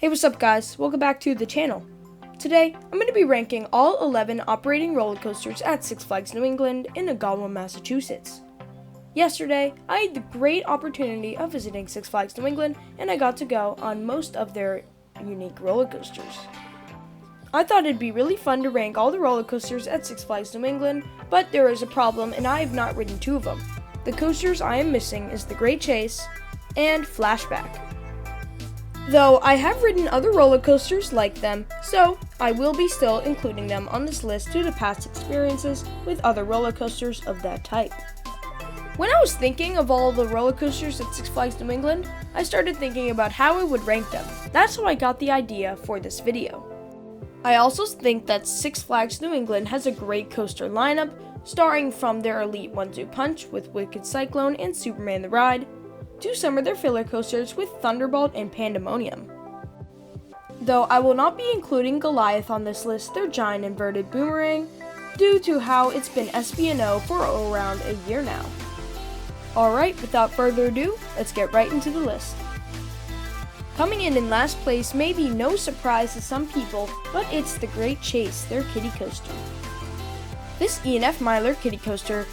Hey, what's up guys? Welcome back to the channel. Today, I'm going to be ranking all 11 operating roller coasters at Six Flags New England in Gotham, Massachusetts. Yesterday, I had the great opportunity of visiting Six Flags New England, and I got to go on most of their unique roller coasters. I thought it'd be really fun to rank all the roller coasters at Six Flags New England, but there is a problem and I have not ridden two of them. The coasters I am missing is the Great Chase and Flashback. Though I have ridden other roller coasters like them, so I will be still including them on this list due to past experiences with other roller coasters of that type. When I was thinking of all the roller coasters at Six Flags New England, I started thinking about how I would rank them. That's how I got the idea for this video. I also think that Six Flags New England has a great coaster lineup, starting from their Elite 1-2 Punch with Wicked Cyclone and Superman the Ride, to some of their filler coasters with Thunderbolt and Pandemonium. Though I will not be including Goliath on this list, their giant inverted Boomerang, due to how it's been SBNO for around a year now. Alright, without further ado, let's get right into the list. Coming in last place may be no surprise to some people, but it's the Great Chase, their kiddie coaster. This E&F Myler kiddie coaster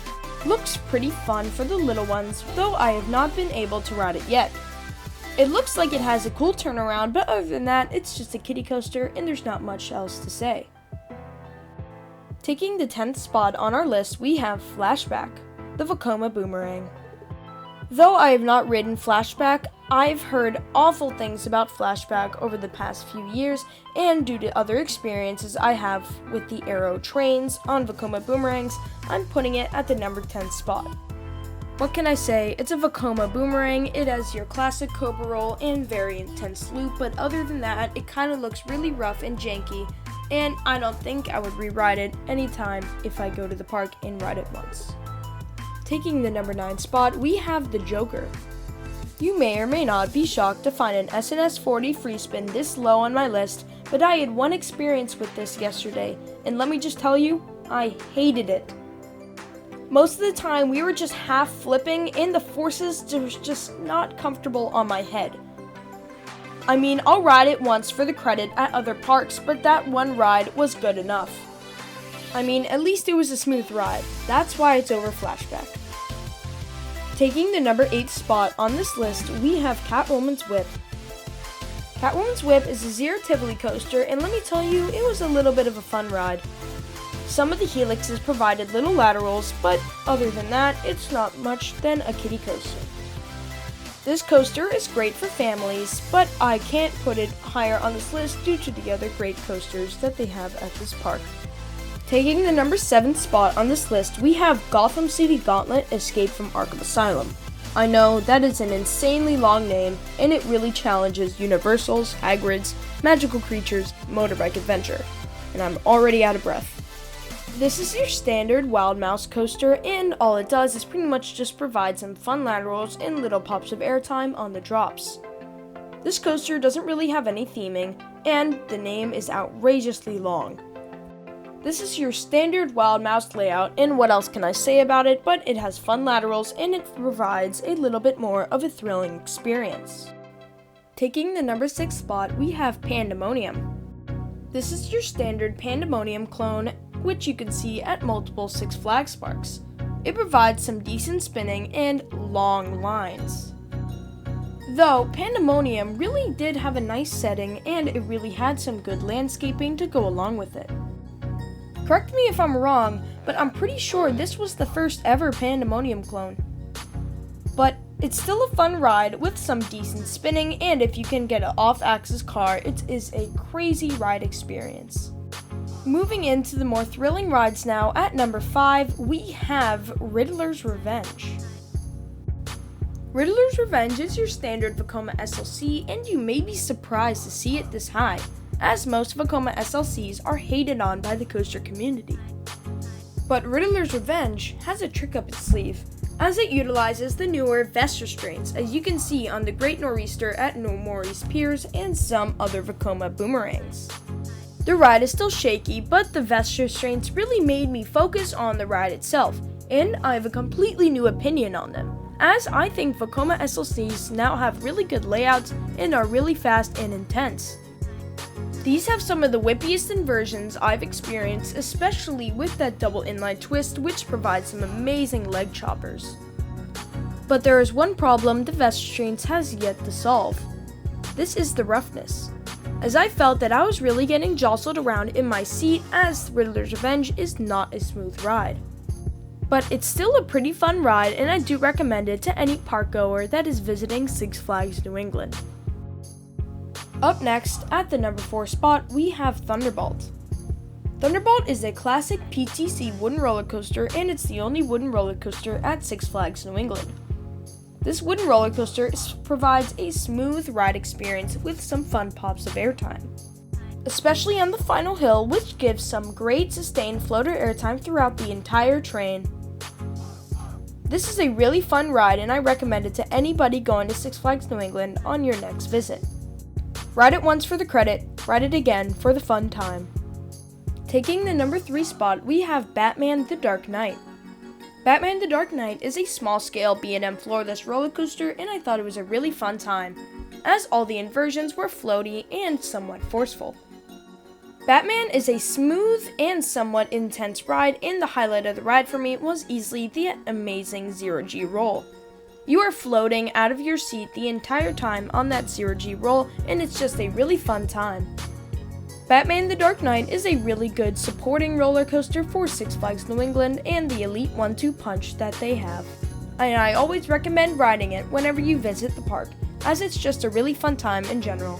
looks pretty fun for the little ones, though I have not been able to ride it yet. It looks like it has a cool turnaround, but other than that, it's just a kiddie coaster and there's not much else to say. Taking the 10th spot on our list, we have Flashback, the Vacoma Boomerang. Though I have not ridden Flashback, I've heard awful things about Flashback over the past few years, and due to other experiences I have with the Aero trains on Vacoma Boomerangs, I'm putting it at the number 10 spot. What can I say? It's a Vacoma Boomerang, it has your classic Cobra roll and very intense loop, but other than that, it kind of looks really rough and janky, and I don't think I would re-ride it anytime if I go to the park and ride it once. Taking the number 9 spot, we have the Joker. You may or may not be shocked to find an SNS 40 free spin this low on my list, but I had one experience with this yesterday, and let me just tell you, I hated it. Most of the time we were just half flipping and the forces were just not comfortable on my head. I mean, I'll ride it once for the credit at other parks, but that one ride was good enough. I mean, at least it was a smooth ride. That's why it's over Flashback. Taking the number 8 spot on this list, we have Catwoman's Whip. Catwoman's Whip is a Zero Tivoli coaster, and let me tell you, it was a little bit of a fun ride. Some of the helixes provided little laterals, but other than that, it's not much than a kiddie coaster. This coaster is great for families, but I can't put it higher on this list due to the other great coasters that they have at this park. Taking the number 7 spot on this list, we have Gotham City Gauntlet Escape from Arkham Asylum. I know that is an insanely long name, and it really challenges Universal's, Hagrid's, Magical Creatures, Motorbike Adventure, and I'm already out of breath. This is your standard Wild Mouse coaster, and all it does is pretty much just provide some fun laterals and little pops of airtime on the drops. This coaster doesn't really have any theming, and the name is outrageously long. This is your standard Wild Mouse layout, and what else can I say about it, but it has fun laterals and it provides a little bit more of a thrilling experience. Taking the number 6 spot, we have Pandemonium. This is your standard Pandemonium clone, which you can see at multiple Six Flags parks. It provides some decent spinning and long lines. Though Pandemonium really did have a nice setting and it really had some good landscaping to go along with it. Correct me if I'm wrong, but I'm pretty sure this was the first ever Pandemonium clone. But it's still a fun ride with some decent spinning, and if you can get an off-axis car, it is a crazy ride experience. Moving into the more thrilling rides now, at number 5, we have Riddler's Revenge. Riddler's Revenge is your standard Vacoma SLC, and you may be surprised to see it this high, as most Vacoma SLCs are hated on by the coaster community. But Riddler's Revenge has a trick up its sleeve, as it utilizes the newer vest restraints, as you can see on the Great Nor'easter at No Maurice Piers and some other Vacoma Boomerangs. The ride is still shaky, but the vest restraints really made me focus on the ride itself, and I have a completely new opinion on them. as I think Vacoma SLCs now have really good layouts and are really fast and intense. These have some of the whippiest inversions I've experienced, especially with that double inline twist, which provides some amazing leg choppers. But there is one problem the Vest has yet to solve. This is the roughness, as I felt that I was really getting jostled around in my seat, as Riddler's Revenge is not a smooth ride. But it's still a pretty fun ride, and I do recommend it to any park goer that is visiting Six Flags New England. Up next, at the number 4 spot, we have Thunderbolt. Thunderbolt is a classic PTC wooden roller coaster, and it's the only wooden roller coaster at Six Flags New England. This wooden roller coaster provides a smooth ride experience with some fun pops of airtime, especially on the final hill, which gives some great sustained floater airtime throughout the entire train. This is a really fun ride, and I recommend it to anybody going to Six Flags New England on your next visit. Ride it once for the credit, ride it again for the fun time. Taking the number 3 spot, we have Batman the Dark Knight. Batman the Dark Knight is a small-scale B&M floorless roller coaster, and I thought it was a really fun time, as all the inversions were floaty and somewhat forceful. Batman is a smooth and somewhat intense ride, and the highlight of the ride for me was easily the amazing zero-G roll. You are floating out of your seat the entire time on that zero-G roll, and it's just a really fun time. Batman the Dark Knight is a really good supporting roller coaster for Six Flags New England and the elite 1-2 punch that they have. And I always recommend riding it whenever you visit the park, as it's just a really fun time in general.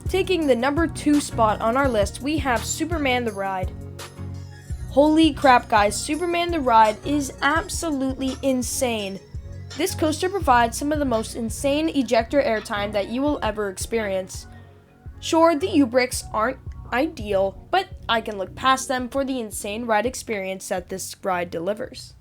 Taking the number 2 spot on our list, we have Superman the Ride. Holy crap guys, Superman the Ride is absolutely insane. This coaster provides some of the most insane ejector airtime that you will ever experience. Sure, the U-bricks aren't ideal, but I can look past them for the insane ride experience that this ride delivers.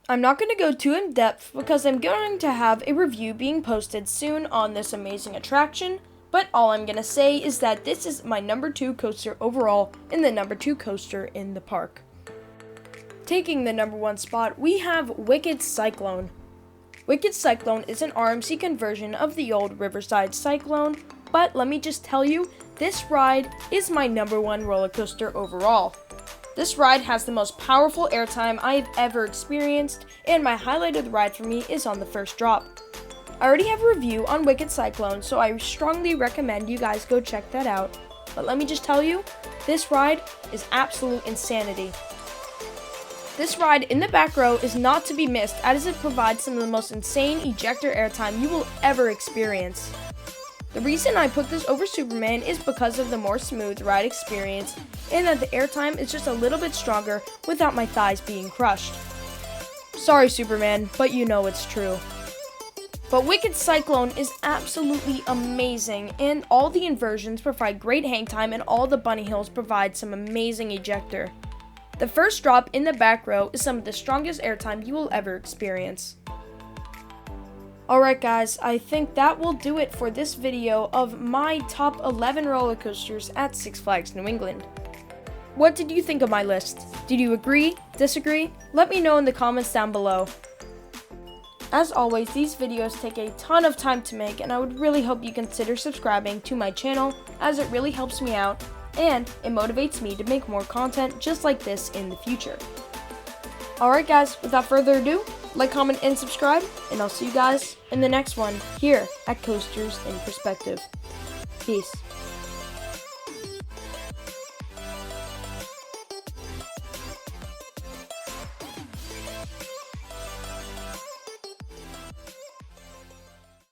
I'm not going to go too in depth because I'm going to have a review being posted soon on this amazing attraction, but all I'm going to say is that this is my number 2 coaster overall and the number 2 coaster in the park. Taking the number 1 spot, we have Wicked Cyclone. Wicked Cyclone is an RMC conversion of the old Riverside Cyclone, but let me just tell you, this ride is my number 1 roller coaster overall. This ride has the most powerful airtime I have ever experienced, and my highlight of the ride for me is on the first drop. I already have a review on Wicked Cyclone, so I strongly recommend you guys go check that out. But let me just tell you, this ride is absolute insanity. This ride in the back row is not to be missed, as it provides some of the most insane ejector airtime you will ever experience. The reason I put this over Superman is because of the more smooth ride experience, and that the airtime is just a little bit stronger without my thighs being crushed. Sorry Superman, but you know it's true. But Wicked Cyclone is absolutely amazing, and all the inversions provide great hang time, and all the bunny hills provide some amazing ejector. The first drop in the back row is some of the strongest airtime you will ever experience. Alright guys, I think that will do it for this video of my top 11 roller coasters at Six Flags New England. What did you think of my list? Did you agree? Disagree? Let me know in the comments down below. As always, these videos take a ton of time to make, and I would really hope you consider subscribing to my channel, as it really helps me out, and it motivates me to make more content just like this in the future. Alright guys, without further ado, like, comment, and subscribe, and I'll see you guys in the next one here at Coasters in Perspective. Peace.